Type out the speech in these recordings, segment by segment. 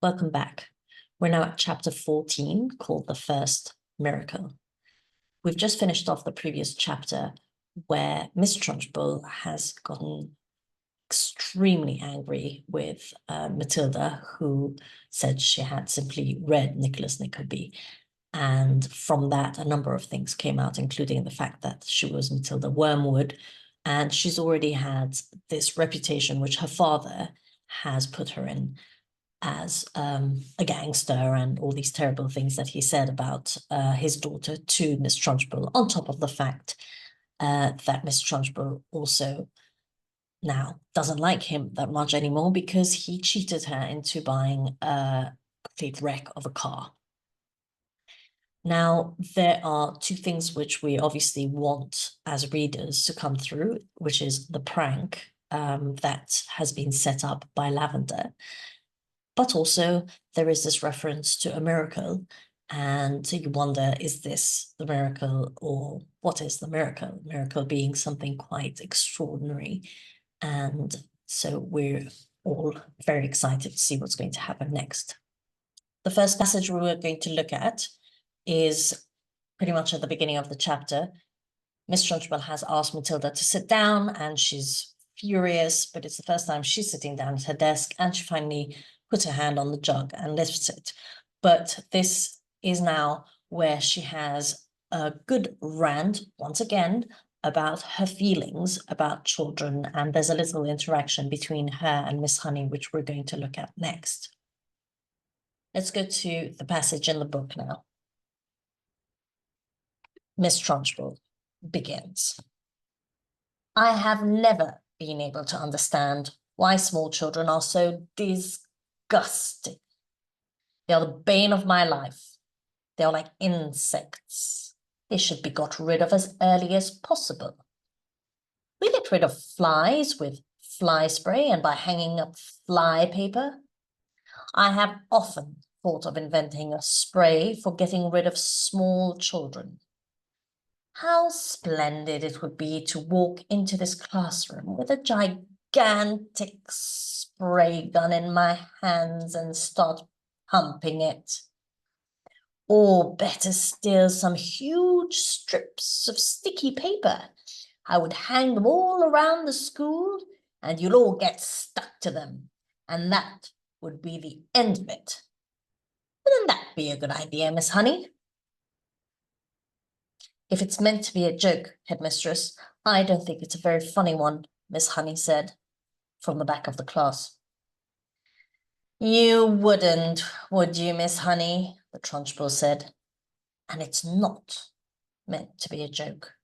Welcome back. We're now at chapter 14 called The First Miracle. We've just finished off the previous chapter where Miss Trunchbull has gotten extremely angry with Matilda, who said she had simply read Nicholas Nickleby. And from that, a number of things came out, including the fact that she was Matilda Wormwood, and she's already had this reputation which her father has put her in as a gangster and all these terrible things that he said about his daughter to Miss Trunchbull, on top of the fact that Miss Trunchbull also now doesn't like him that much anymore because he cheated her into buying a complete wreck of a car. Now, there are two things which we obviously want as readers to come through, which is the prank that has been set up by Lavender. But also there is this reference to a miracle, and you wonder, is this the miracle or what is the miracle? Miracle being something quite extraordinary. And so we're all very excited to see what's going to happen next. The first passage we were going to look at is pretty much at the beginning of the chapter. Miss Trunchbull has asked Matilda to sit down and she's furious, but it's the first time she's sitting down at her desk, and she finally puts her hand on the jug and lifts it. But this is now where she has a good rant, once again, about her feelings about children, and there's a little interaction between her and Miss Honey, which we're going to look at next. Let's go to the passage in the book now. Miss Trunchbull begins. I have never been able to understand why small children are so disgusting. They are the bane of my life. They are like insects. They should be got rid of as early as possible. We get rid of flies with fly spray and by hanging up fly paper. I have often thought of inventing a spray for getting rid of small children. How splendid it would be to walk into this classroom with a gigantic spray gun in my hands and start pumping it. Or better still, some huge strips of sticky paper. I would hang them all around the school and you'll all get stuck to them. And that would be the end of it. Wouldn't that be a good idea, Miss Honey? If it's meant to be a joke, headmistress, I don't think it's a very funny one, Miss Honey said from the back of the class. You wouldn't, would you, Miss Honey? The Trunchbull said. And it's not meant to be a joke.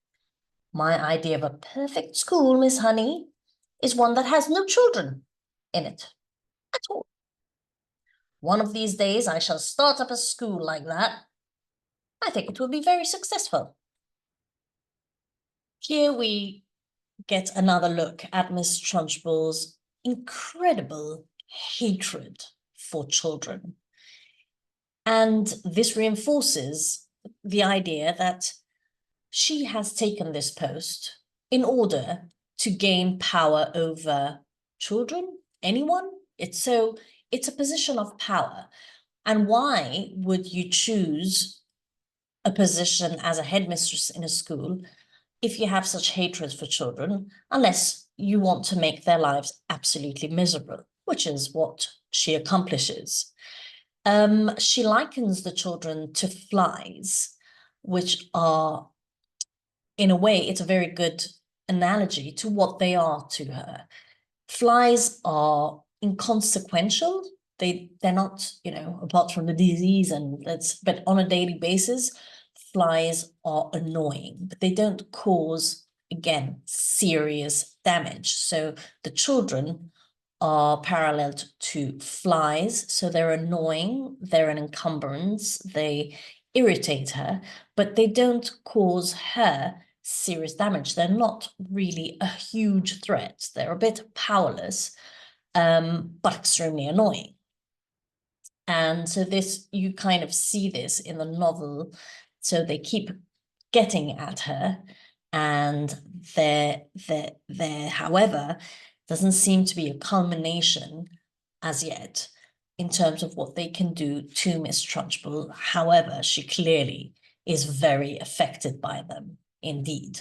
My idea of a perfect school, Miss Honey, is one that has no children in it at all. One of these days I shall start up a school like that. I think it will be very successful. Here we get another look at Miss Trunchbull's incredible hatred for children. And this reinforces the idea that she has taken this post in order to gain power over children, anyone. It's a position of power. And why would you choose a position as a headmistress in a school if you have such hatred for children, unless you want to make their lives absolutely miserable, which is what she accomplishes. She likens the children to flies, which are, in a way, it's a very good analogy to what they are to her. Flies are inconsequential. They're not, apart from the disease but on a daily basis, flies are annoying, but they don't cause, again, serious damage. So the children are paralleled to flies. So they're annoying, they're an encumbrance, they irritate her, but they don't cause her serious damage. They're not really a huge threat. They're a bit powerless, but extremely annoying. And so you kind of see this in the novel. So they keep getting at her, and there, however, doesn't seem to be a culmination as yet. in terms of what they can do to Miss Trunchbull. However, she clearly is very affected by them indeed.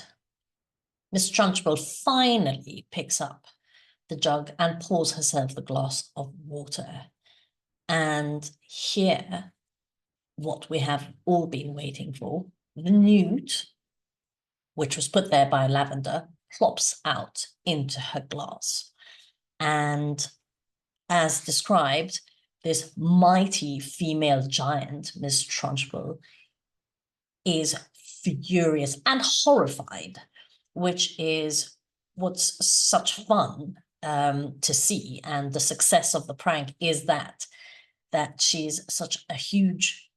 Miss Trunchbull finally picks up the jug and pours herself the glass of water. And here, what we have all been waiting for, the newt, which was put there by Lavender, plops out into her glass. And as described, this mighty female giant, Miss Trunchbull, is furious and horrified, which is what's such fun to see. And the success of the prank is that she's such a huge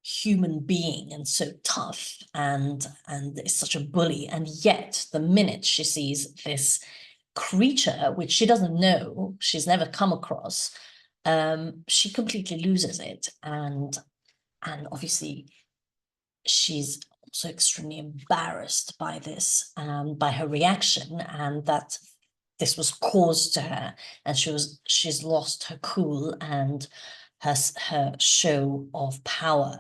human being and so tough and is such a bully. And yet the minute she sees this creature, which she doesn't know, she's never come across, she completely loses it. And obviously she's also extremely embarrassed by this, by her reaction, and that this was caused to her, and she's lost her cool and her show of power.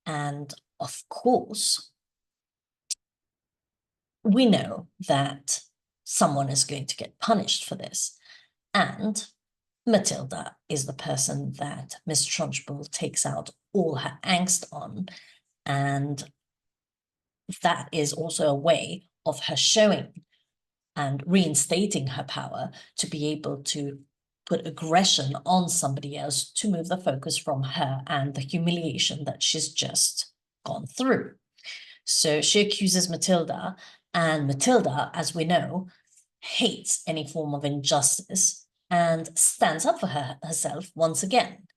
And of course, we know that someone is going to get punished for this. And Matilda is the person that Miss Trunchbull takes out all her angst on. And that is also a way of her showing and reinstating her power to be able to put aggression on somebody else, to move the focus from her and the humiliation that she's just gone through. So she accuses Matilda, and Matilda, as we know, hates any form of injustice and stands up for herself once again.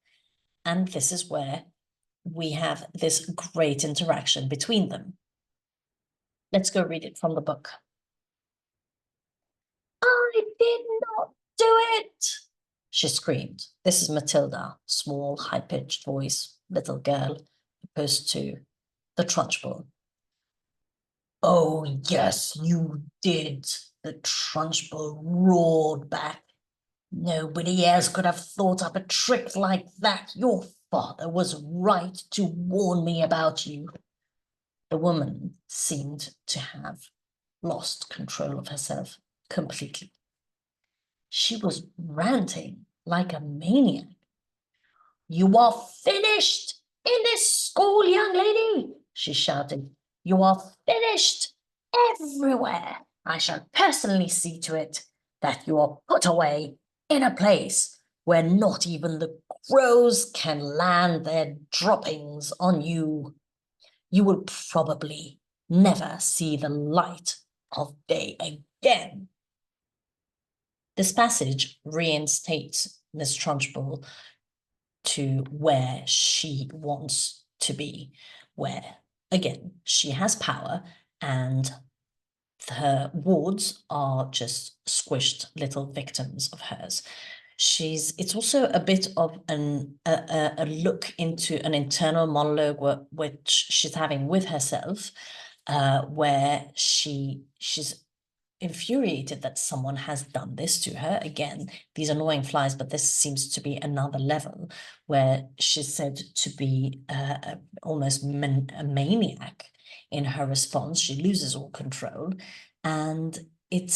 And this is where we have this great interaction between them. Let's go read it from the book. "I did not do it," she screamed. This is Matilda, small, high-pitched voice, little girl, opposed to the Trunchbull. "Oh, yes, you did," the Trunchbull roared back. "Nobody else could have thought up a trick like that. Your father was right to warn me about you." The woman seemed to have lost control of herself completely. She was ranting like a maniac. "You are finished in this school, young lady," she shouted. "You are finished everywhere. I shall personally see to it that you are put away in a place where not even the crows can land their droppings on you. You will probably never see the light of day again." This passage reinstates Miss Trunchbull to where she wants to be, where, again, she has power and her wards are just squished little victims of hers. It's also a bit of a look into an internal monologue which she's having with herself, where she's infuriated that someone has done this to her. Again, these annoying flies, but this seems to be another level where she's said to be almost a maniac in her response. She loses all control, and it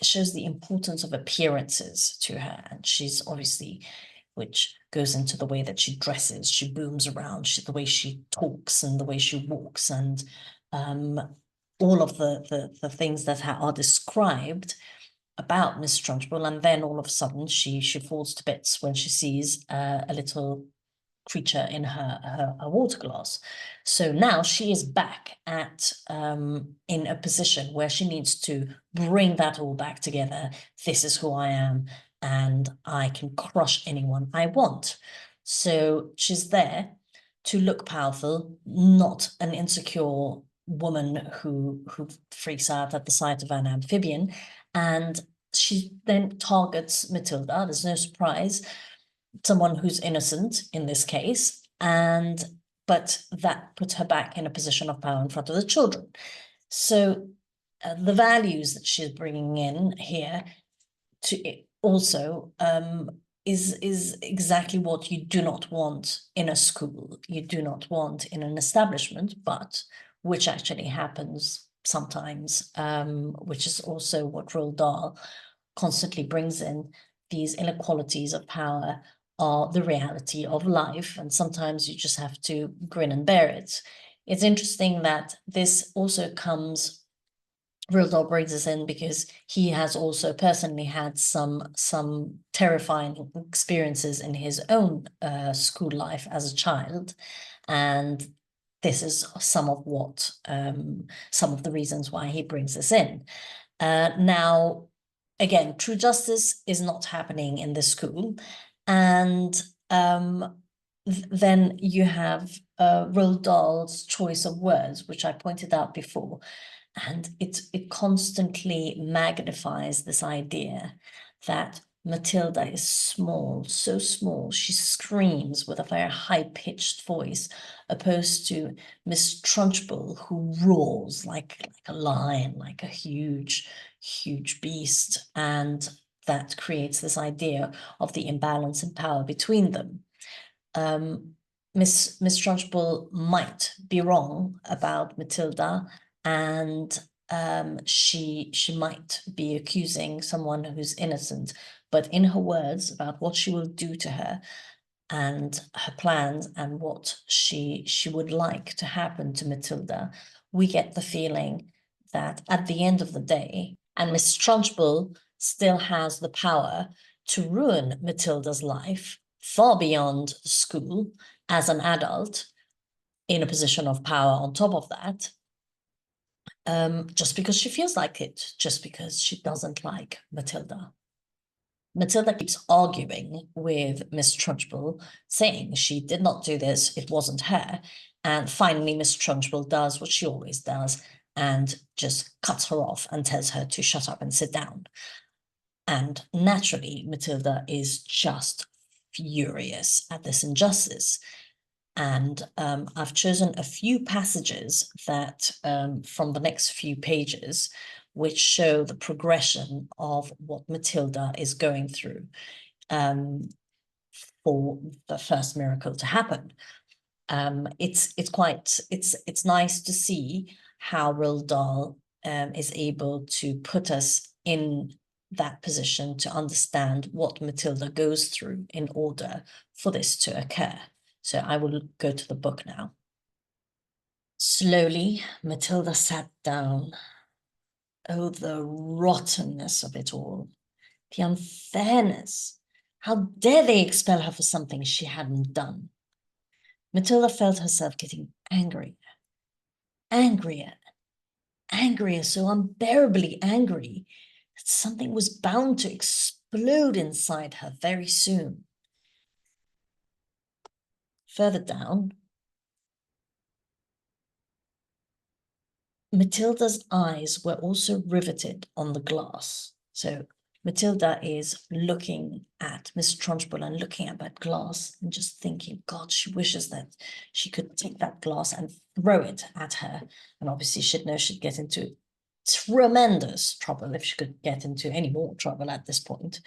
shows the importance of appearances to her. And she's obviously, which goes into the way that she dresses, she booms around, the way she talks and the way she walks, and all of the things that are described about Miss Trunchbull. And then all of a sudden she falls to bits when she sees a little creature in her water glass. So now she is back at in a position where she needs to bring that all back together. This is who I am, and I can crush anyone I want. So she's there to look powerful, not an insecure woman who freaks out at the sight of an amphibian. And she then targets Matilda. There's no surprise, someone who's innocent in this case, but that puts her back in a position of power in front of the children. So the values that she's bringing in here to also is exactly what you do not want in a school, you do not want in an establishment, but which actually happens sometimes, which is also what Roald Dahl constantly brings in. These inequalities of power are the reality of life, and sometimes you just have to grin and bear it. It's interesting that this also comes, Roald Dahl brings us in because he has also personally had some terrifying experiences in his own school life as a child, and this is some of what some of the reasons why he brings this in. Now, again, true justice is not happening in the school, and then you have Roald Dahl's choice of words, which I pointed out before. And it constantly magnifies this idea that Matilda is small, so small, she screams with a very high-pitched voice, opposed to Miss Trunchbull, who roars like a lion, like a huge beast. And that creates this idea of the imbalance in power between them. Miss Trunchbull might be wrong about Matilda, and she might be accusing someone who's innocent, but in her words about what she will do to her and her plans and what she would like to happen to Matilda, we get the feeling that at the end of the day, and Miss Trunchbull still has the power to ruin Matilda's life far beyond school as an adult in a position of power on top of that, just because she feels like it, just because she doesn't like Matilda. Matilda keeps arguing with Miss Trunchbull, saying she did not do this, it wasn't her. And finally, Miss Trunchbull does what she always does and just cuts her off and tells her to shut up and sit down. And naturally, Matilda is just furious at this injustice. And I've chosen a few passages that from the next few pages, which show the progression of what Matilda is going through for the first miracle to happen. It's nice to see how Roald Dahl is able to put us in that position to understand what Matilda goes through in order for this to occur. So I will go to the book now. Slowly, Matilda sat down. Oh, the rottenness of it all. The unfairness. How dare they expel her for something she hadn't done? Matilda felt herself getting angrier, angrier, angrier, so unbearably angry that something was bound to explode inside her very soon. Further down, Matilda's eyes were also riveted on the glass. So Matilda is looking at Miss Trunchbull and looking at that glass and just thinking, God, she wishes that she could take that glass and throw it at her. And obviously she'd know she'd get into tremendous trouble if she could get into any more trouble at this point.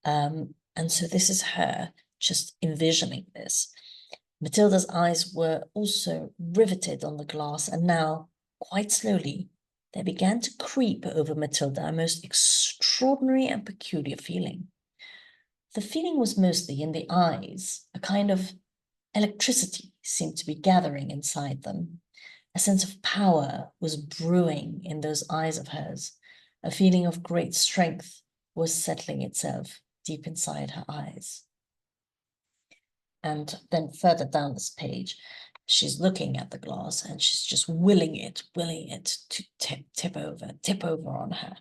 And so this is her just envisioning this. Matilda's eyes were also riveted on the glass, and now, quite slowly, there began to creep over Matilda a most extraordinary and peculiar feeling. The feeling was mostly in the eyes. A kind of electricity seemed to be gathering inside them. A sense of power was brewing in those eyes of hers. A feeling of great strength was settling itself deep inside her eyes. And then further down this page, she's looking at the glass and she's just willing it to tip over on her.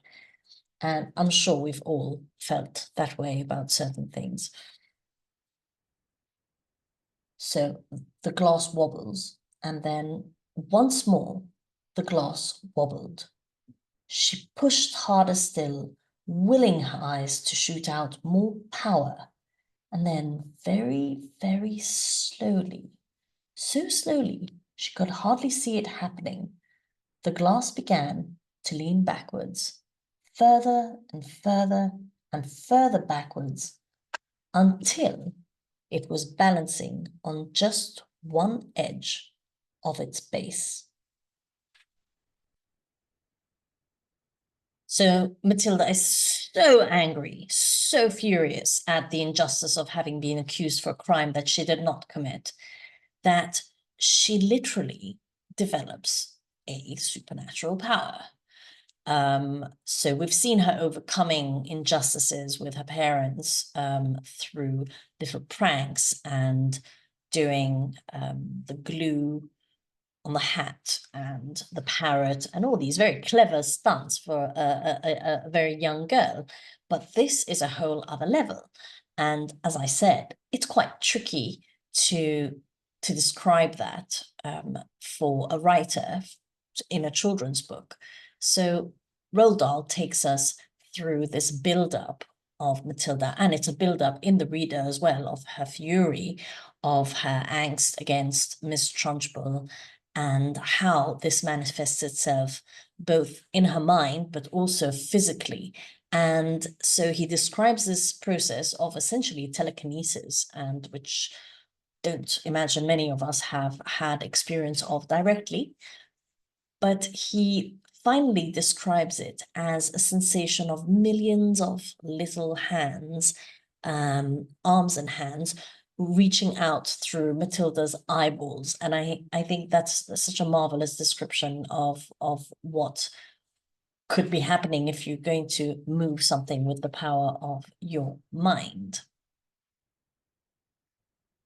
And I'm sure we've all felt that way about certain things. So the glass wobbles, and then once more, the glass wobbled. She pushed harder still, willing her eyes to shoot out more power. And then very, very slowly, so slowly she could hardly see it happening, the glass began to lean backwards, further and further and further backwards, until it was balancing on just one edge of its base. So Matilda is so angry, so furious at the injustice of having been accused for a crime that she did not commit, that she literally develops a supernatural power. So we've seen her overcoming injustices with her parents through little pranks and doing the glue on the hat and the parrot and all these very clever stunts for a very young girl. But this is a whole other level. And as I said, it's quite tricky to describe that for a writer in a children's book. So Roald Dahl takes us through this build-up of Matilda, and it's a build-up in the reader as well of her fury, of her angst against Miss Trunchbull, and how this manifests itself both in her mind, but also physically. And so he describes this process of essentially telekinesis, and which don't imagine many of us have had experience of directly, but he finally describes it as a sensation of millions of little hands, arms and hands, reaching out through Matilda's eyeballs. And I think that's such a marvelous description of what could be happening if you're going to move something with the power of your mind.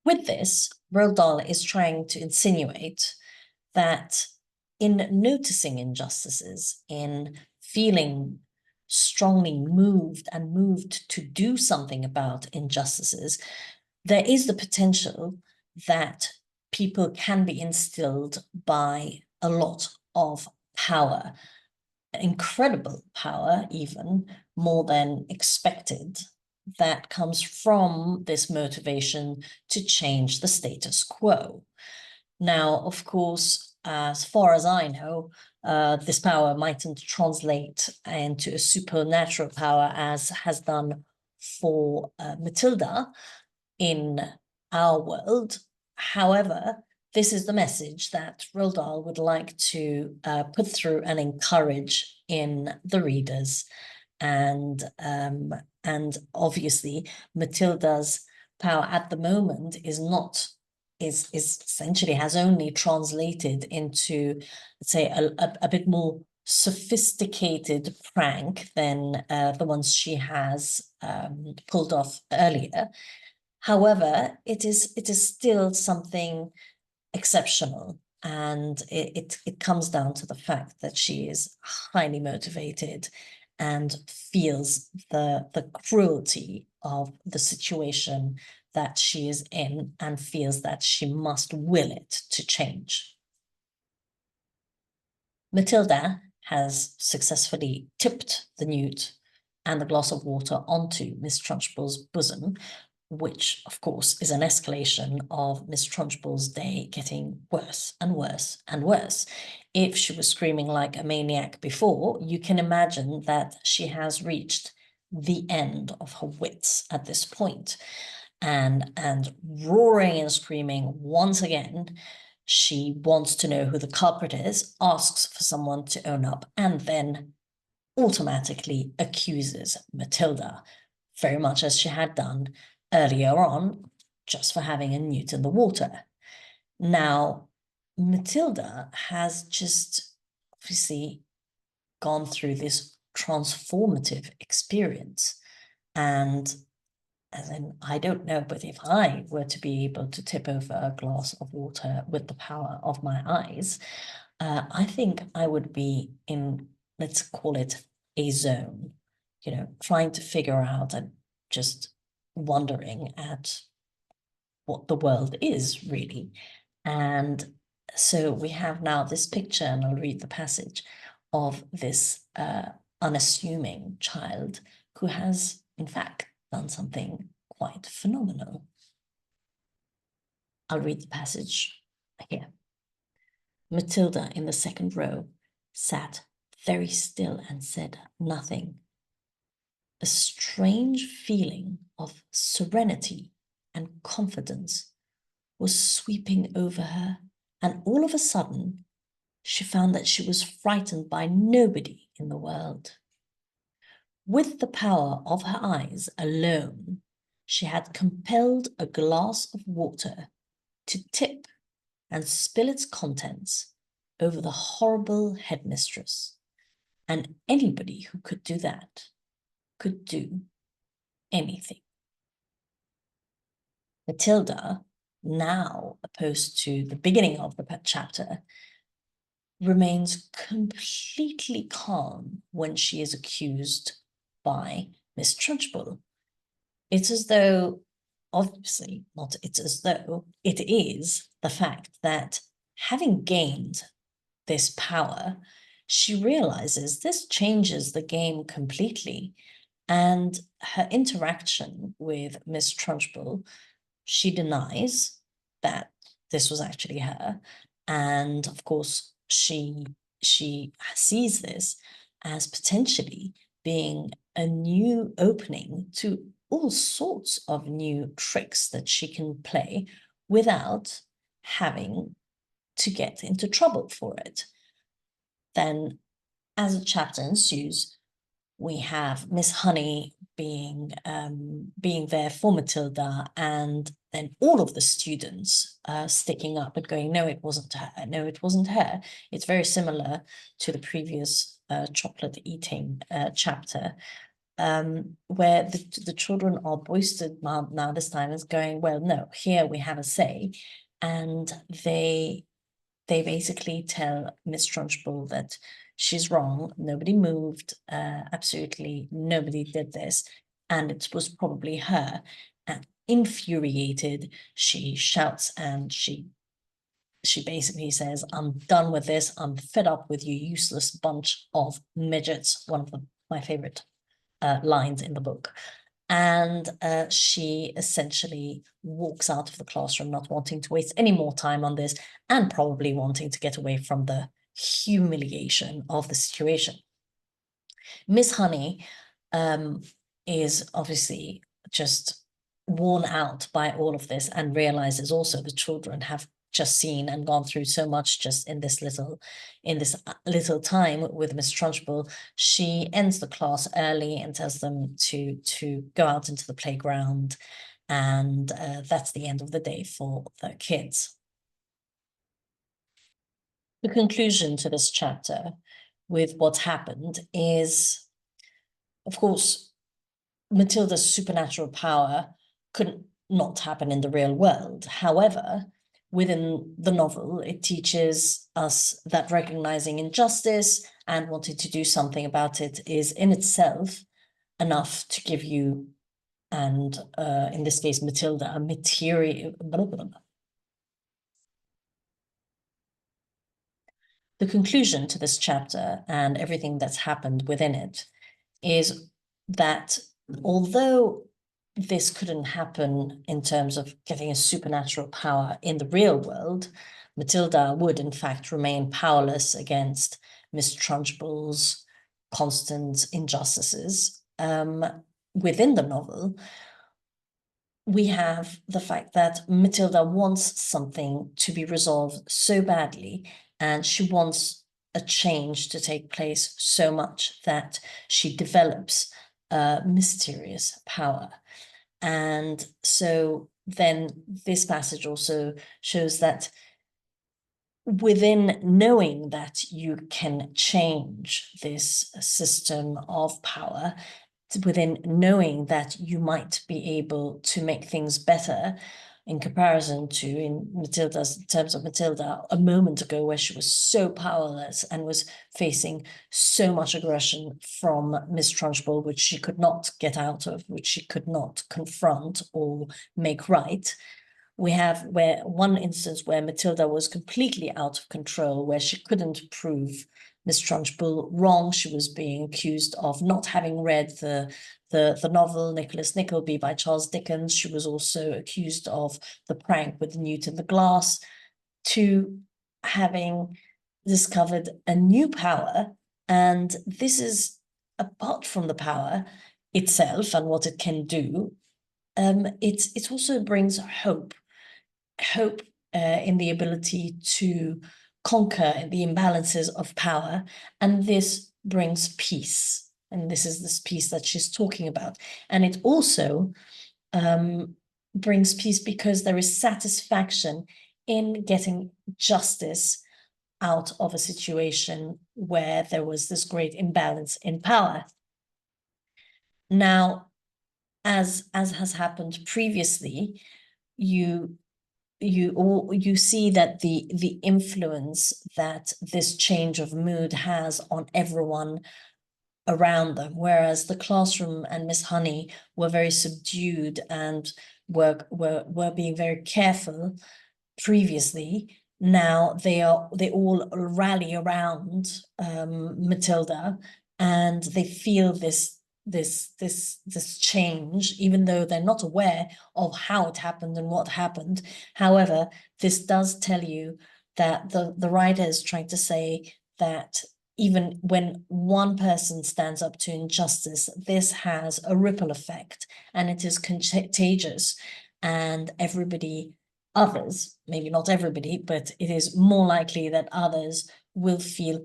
With this, Roald Dahl is trying to insinuate that in noticing injustices, in feeling strongly moved and moved to do something about injustices, there is the potential that people can be instilled by a lot of power, incredible power, even more than expected, that comes from this motivation to change the status quo. Now, of course, as far as I know, this power mightn't translate into a supernatural power as has done for Matilda in our world. However, this is the message that Roald Dahl would like to put through and encourage in the readers. And obviously, Matilda's power at the moment is essentially has only translated into, let's say, a bit more sophisticated prank than the ones she has pulled off earlier. However, it is still something exceptional, and it comes down to the fact that she is highly motivated and feels the cruelty of the situation that she is in, and feels that she must will it to change. Matilda has successfully tipped the newt and the glass of water onto Miss Trunchbull's bosom, which, of course, is an escalation of Miss Trunchbull's day getting worse and worse and worse. If she was screaming like a maniac before, you can imagine that she has reached the end of her wits at this point. And roaring and screaming once again, she wants to know who the culprit is, asks for someone to own up, and then automatically accuses Matilda, very much as she had done earlier on, just for having a newt in the water. Now, Matilda has just obviously gone through this transformative experience. And as in, I don't know, but if I were to be able to tip over a glass of water with the power of my eyes, I think I would be in, let's call it a zone, trying to figure out and just wondering at what the world is really. And so we have now this picture, and I'll read the passage, of this unassuming child who has, in fact, done something quite phenomenal. I'll read the passage here. Matilda, in the second row, sat very still and said nothing. a strange feeling of serenity and confidence was sweeping over her, and all of a sudden, she found that she was frightened by nobody in the world. With the power of her eyes alone, she had compelled a glass of water to tip and spill its contents over the horrible headmistress. And anybody who could do that could do anything. Matilda, now opposed to the beginning of the chapter, remains completely calm when she is accused by Miss Trunchbull. It's as though, obviously, not it's as though, it is the fact that having gained this power, she realizes this changes the game completely. And her interaction with Miss Trunchbull, she denies that this was actually her. And of course, she sees this as potentially being a new opening to all sorts of new tricks that she can play without having to get into trouble for it. Then, as a chapter ensues, we have Miss Honey being there for Matilda, and then all of the students sticking up and going, no, it wasn't her. No, it wasn't her. It's very similar to the previous chocolate eating chapter, where the children are boistered now this time as going, well, no, here we have a say. And they basically tell Miss Trunchbull that she's wrong, nobody moved, absolutely nobody did this, and it was probably her. And infuriated, she shouts and she basically says, I'm done with this, I'm fed up with you useless bunch of midgets, one of my favorite lines in the book. And she essentially walks out of the classroom, not wanting to waste any more time on this, and probably wanting to get away from the humiliation of the situation. Miss Honey is obviously just worn out by all of this and realizes also the children have just seen and gone through so much just in this little time with Miss Trunchbull. She ends the class early and tells them to go out into the playground, and that's the end of the day for the kids. The conclusion to this chapter with what's happened is, of course, Matilda's supernatural power couldn't not happen in the real world. However, within the novel, it teaches us that recognizing injustice and wanting to do something about it is in itself enough to give you, and in this case, Matilda, a material. The conclusion to this chapter and everything that's happened within it is that although this couldn't happen in terms of getting a supernatural power in the real world, Matilda would in fact remain powerless against Miss Trunchbull's constant injustices. Within the novel, we have the fact that Matilda wants something to be resolved so badly, and she wants a change to take place so much that she develops a mysterious power. And so then this passage also shows that within knowing that you can change this system of power, within knowing that you might be able to make things better, in comparison to, in terms of Matilda, a moment ago where she was so powerless and was facing so much aggression from Miss Trunchbull, which she could not get out of, which she could not confront or make right. We have one instance where Matilda was completely out of control, where she couldn't prove Miss Trunchbull wrong. She was being accused of not having read the novel Nicholas Nickleby by Charles Dickens. She was also accused of the prank with Newt in the glass, to having discovered a new power. And this is, apart from the power, itself and what it can do, it also brings hope, in the ability to conquer the imbalances of power, and this brings peace. And this is this peace that she's talking about. And it also brings peace because there is satisfaction in getting justice out of a situation where there was this great imbalance in power. Now, as has happened previously, you see that the influence that this change of mood has on everyone around them, whereas the classroom and Miss Honey were very subdued and were being very careful previously. Now they all rally around Matilda, and they feel this change, even though they're not aware of how it happened and what happened. However, this does tell you that the writer is trying to say that even when one person stands up to injustice, this has a ripple effect and it is contagious, and others, maybe not everybody, but it is more likely that others will feel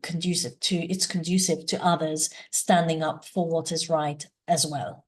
conducive to others standing up for what is right as well.